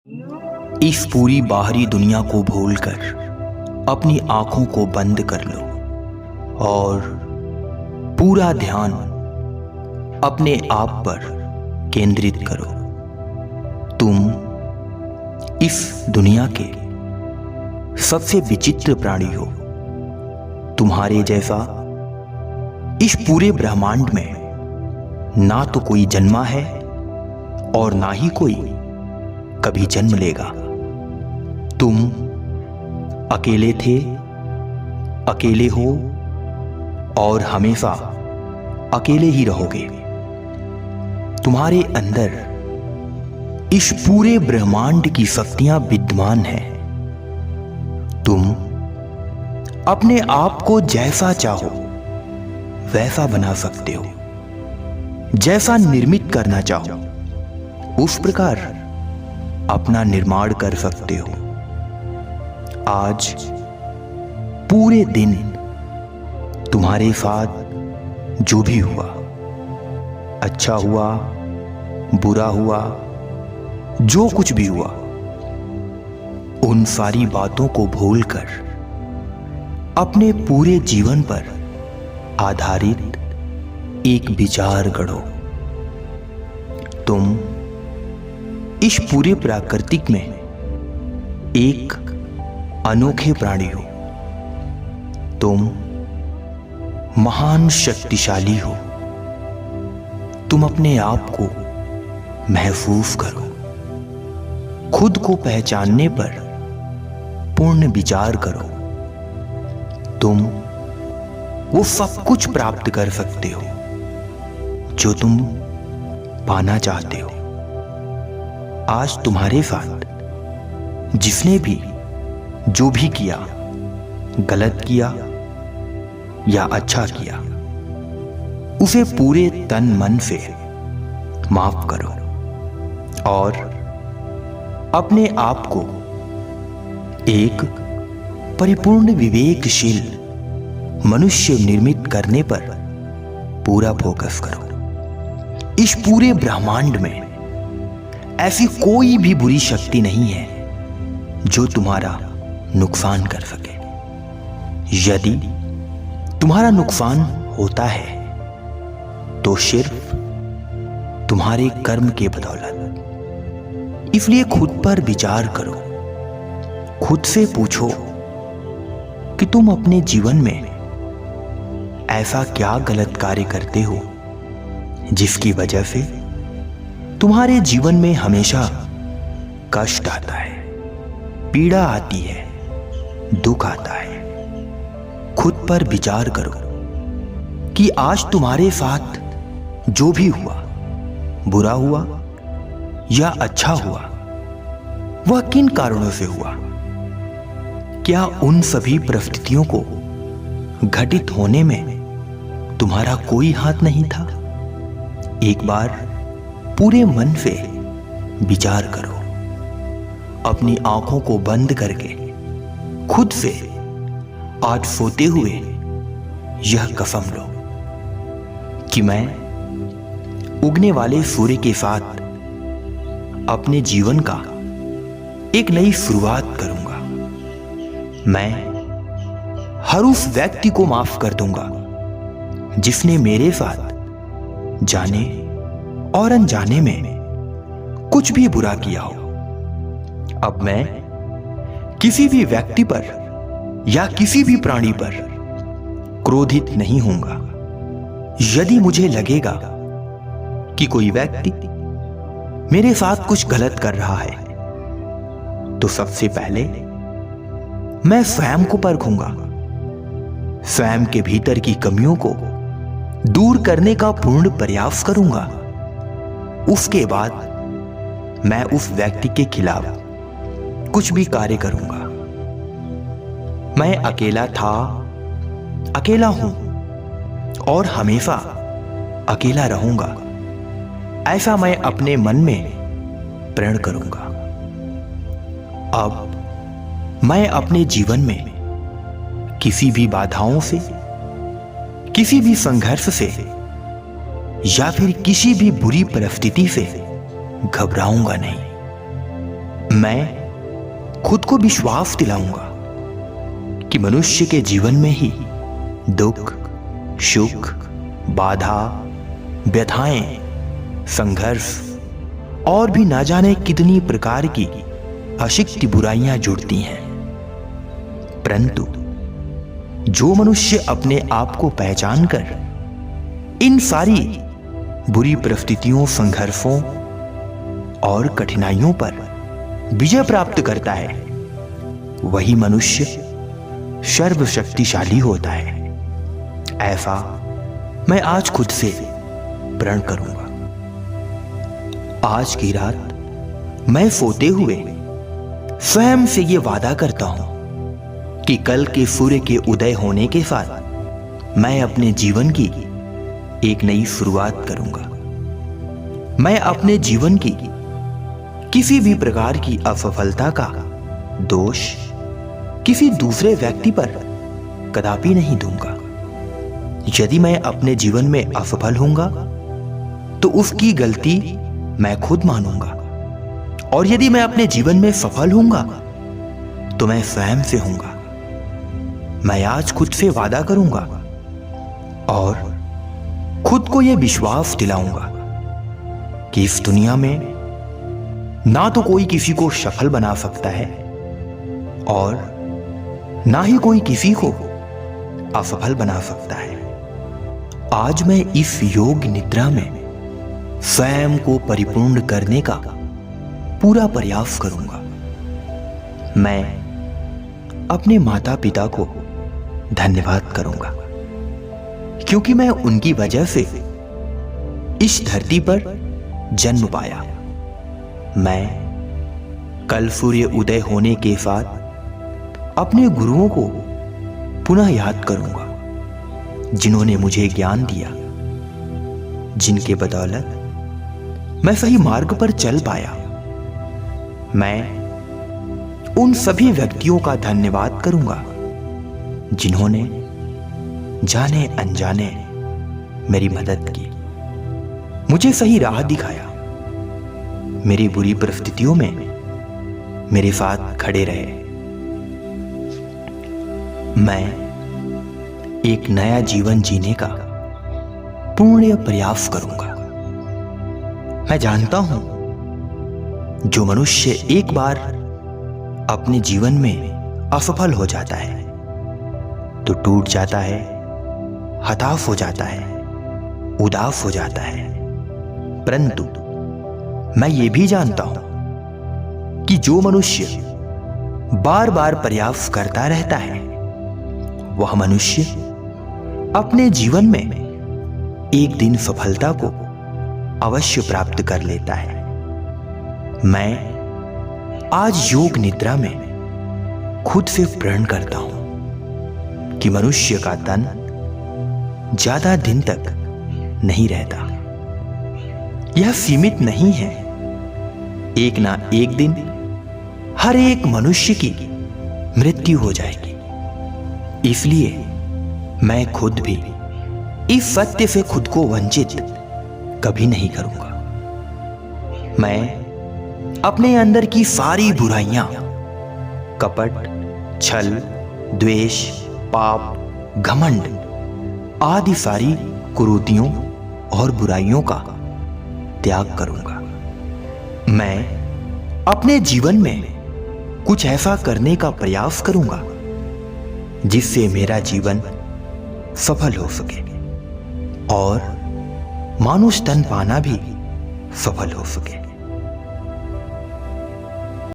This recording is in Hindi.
इस पूरी बाहरी दुनिया को भूलकर अपनी आंखों को बंद कर लो और पूरा ध्यान अपने आप पर केंद्रित करो। तुम इस दुनिया के सबसे विचित्र प्राणी हो। तुम्हारे जैसा इस पूरे ब्रह्मांड में ना तो कोई जन्मा है और ना ही कोई कभी जन्म लेगा। तुम अकेले थे, अकेले हो और हमेशा अकेले ही रहोगे। तुम्हारे अंदर इस पूरे ब्रह्मांड की शक्तियां विद्यमान हैं। तुम अपने आप को जैसा चाहो वैसा बना सकते हो, जैसा निर्मित करना चाहो उस प्रकार अपना निर्माण कर सकते हो। आज पूरे दिन तुम्हारे साथ जो भी हुआ, अच्छा हुआ, बुरा हुआ, जो कुछ भी हुआ, उन सारी बातों को भूलकर अपने पूरे जीवन पर आधारित एक विचार गढ़ो। तुम इस पूरे प्राकृतिक में एक अनोखे प्राणी हो। तुम महान शक्तिशाली हो। तुम अपने आप को महसूस करो। खुद को पहचानने पर पूर्ण विचार करो। तुम वो सब कुछ प्राप्त कर सकते हो जो तुम पाना चाहते हो। आज तुम्हारे साथ जिसने भी जो भी किया, गलत किया या अच्छा किया, उसे पूरे तन मन से माफ करो और अपने आप को एक परिपूर्ण विवेकशील मनुष्य निर्मित करने पर पूरा फोकस करो। इस पूरे ब्रह्मांड में ऐसी कोई भी बुरी शक्ति नहीं है जो तुम्हारा नुकसान कर सके। यदि तुम्हारा नुकसान होता है तो सिर्फ तुम्हारे कर्म के बदौलत। इसलिए खुद पर विचार करो। खुद से पूछो कि तुम अपने जीवन में ऐसा क्या गलत कार्य करते हो जिसकी वजह से तुम्हारे जीवन में हमेशा कष्ट आता है, पीड़ा आती है, दुख आता है। खुद पर विचार करो कि आज तुम्हारे साथ जो भी हुआ, बुरा हुआ या अच्छा हुआ, वह किन कारणों से हुआ। क्या उन सभी परिस्थितियों को घटित होने में तुम्हारा कोई हाथ नहीं था? एक बार पूरे मन से विचार करो। अपनी आंखों को बंद करके खुद से आज सोते हुए यह कसम लो कि मैं उगने वाले सूर्य के साथ अपने जीवन का एक नई शुरुआत करूंगा। मैं हर उस व्यक्ति को माफ कर दूंगा जिसने मेरे साथ जाने और अनजाने में कुछ भी बुरा किया हो। अब मैं किसी भी व्यक्ति पर या किसी भी प्राणी पर क्रोधित नहीं होऊंगा। यदि मुझे लगेगा कि कोई व्यक्ति मेरे साथ कुछ गलत कर रहा है तो सबसे पहले मैं स्वयं को परखूंगा। स्वयं के भीतर की कमियों को दूर करने का पूर्ण प्रयास करूंगा। उसके बाद मैं उस व्यक्ति के खिलाफ कुछ भी कार्य करूंगा। मैं अकेला था, अकेला हूं और हमेशा अकेला रहूंगा, ऐसा मैं अपने मन में प्रण करूंगा। अब मैं अपने जीवन में किसी भी बाधाओं से, किसी भी संघर्ष से या फिर किसी भी बुरी परिस्थिति से घबराऊंगा नहीं। मैं खुद को विश्वास दिलाऊंगा कि मनुष्य के जीवन में ही दुख, सुख, बाधा, व्यथाएं, संघर्ष और भी ना जाने कितनी प्रकार की अशिष्ट बुराइयां जुड़ती हैं। परंतु जो मनुष्य अपने आप को पहचान कर इन सारी बुरी परिस्थितियों, संघर्षों और कठिनाइयों पर विजय प्राप्त करता है, वही मनुष्य सर्वशक्तिशाली होता है। ऐसा मैं आज खुद से प्रण करूंगा। आज की रात मैं सोते हुए स्वयं से ये वादा करता हूं कि कल के सूर्य के उदय होने के साथ मैं अपने जीवन की एक नई शुरुआत करूंगा। मैं अपने जीवन की किसी भी प्रकार की असफलता का दोष किसी दूसरे व्यक्ति पर कदापि नहीं दूंगा। यदि मैं अपने जीवन में असफल होऊंगा तो उसकी गलती मैं खुद मानूंगा, और यदि मैं अपने जीवन में सफल होऊंगा तो मैं स्वयं से होऊंगा। मैं आज खुद से वादा करूंगा और खुद को यह विश्वास दिलाऊंगा कि इस दुनिया में ना तो कोई किसी को सफल बना सकता है और ना ही कोई किसी को असफल बना सकता है। आज मैं इस योग निद्रा में स्वयं को परिपूर्ण करने का पूरा प्रयास करूंगा। मैं अपने माता पिता को धन्यवाद करूंगा क्योंकि मैं उनकी वजह से इस धरती पर जन्म पाया। मैं कल सूर्य उदय होने के साथ अपने गुरुओं को पुनः याद करूंगा, जिन्होंने मुझे ज्ञान दिया, जिनके बदौलत मैं सही मार्ग पर चल पाया। मैं उन सभी व्यक्तियों का धन्यवाद करूंगा जिन्होंने जाने अनजाने मेरी मदद की, मुझे सही राह दिखाया, मेरी बुरी परिस्थितियों में मेरे साथ खड़े रहे। मैं एक नया जीवन जीने का पूर्ण प्रयास करूंगा। मैं जानता हूं जो मनुष्य एक बार अपने जीवन में असफल हो जाता है तो टूट जाता है, हताश हो जाता है, उदास हो जाता है। परंतु मैं ये भी जानता हूं कि जो मनुष्य बार बार प्रयास करता रहता है वह मनुष्य अपने जीवन में एक दिन सफलता को अवश्य प्राप्त कर लेता है। मैं आज योग निद्रा में खुद से प्रण करता हूं कि मनुष्य का तन ज्यादा दिन तक नहीं रहता। यह सीमित नहीं है। एक ना एक दिन हर एक मनुष्य की मृत्यु हो जाएगी। इसलिए मैं खुद भी इस सत्य से खुद को वंचित कभी नहीं करूंगा। मैं अपने अंदर की सारी बुराइयां, कपट, छल, द्वेष, पाप, घमंड आदि सारी कुरीतियों और बुराइयों का त्याग करूंगा। मैं अपने जीवन में कुछ ऐसा करने का प्रयास करूंगा जिससे मेरा जीवन सफल हो सके और मानुष तन पाना भी सफल हो सके।